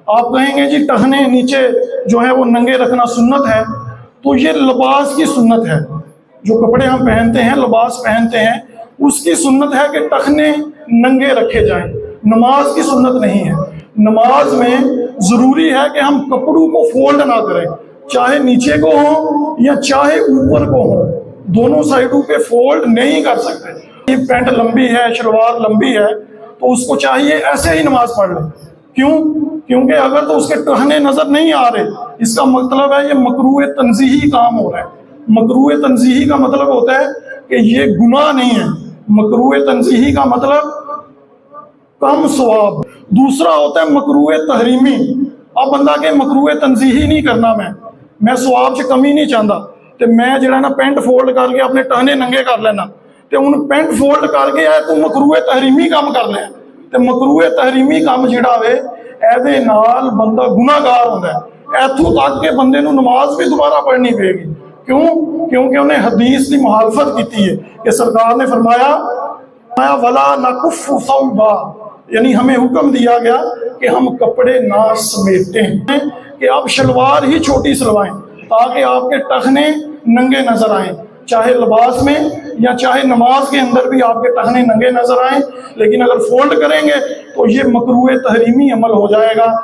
आप कहेंगे जी टखने नीचे जो है वो नंगे रखना सुन्नत है, तो ये लिबास की सुन्नत है। जो कपड़े हम पहनते हैं, लिबास पहनते हैं, उसकी सुन्नत है कि टखने नंगे रखे जाएं। नमाज की सुन्नत नहीं है। नमाज में जरूरी है कि हम कपड़ों को फोल्ड ना करें, चाहे नीचे को हो या चाहे ऊपर को हो, दोनों साइडों पे फोल्ड नहीं कर सकते। ये पैंट लंबी है, शलवार लंबी है, तो उसको चाहिए ऐसे ही नमाज पढ़ ले। क्यों? क्योंकि अगर तो उसके टहने नजर नहीं आ रहे, इसका मतलब है ये मकरूह तंजीही काम हो रहा है। मकरूह तंजीही का मतलब होता है कि ये गुनाह नहीं है। मकरूह तंजीही का मतलब कम सवाब। दूसरा होता है मकरूह तहरीमी। अब बंदा के मकरूह तंजीही नहीं करना, मैं सवाब च कमी नहीं चाहता, तो मैं जरा ना पेंट फोल्ड करके अपने टहने नंगे कर लेना, तो उन पेंट फोल्ड करके है तू मकरूह तहरीमी काम कर ले। तो मकरूह तहरीमी काम जिहड़ा वे एदे नाल बंदा गुनाहगार होंदा है। इत्थों तक के बंदे नूं नमाज भी दोबारा पढ़नी पेगी। क्यों? क्योंकि उन्हें हदीस की मुखालफत की है कि सरकार ने फरमाया वला नकुफ़्फ़ु सौबा, यानी हमें हुक्म दिया गया कि हम कपड़े ना समेटें, कि आप शलवार ही छोटी सिलवाएं ताकि आपके टखने नंगे नजर आएं, चाहे लिबास में या चाहे नमाज के अंदर भी आपके टखने नंगे नजर आएं। लेकिन अगर फोल्ड करेंगे तो ये मकरूह तहरीमी अमल हो जाएगा।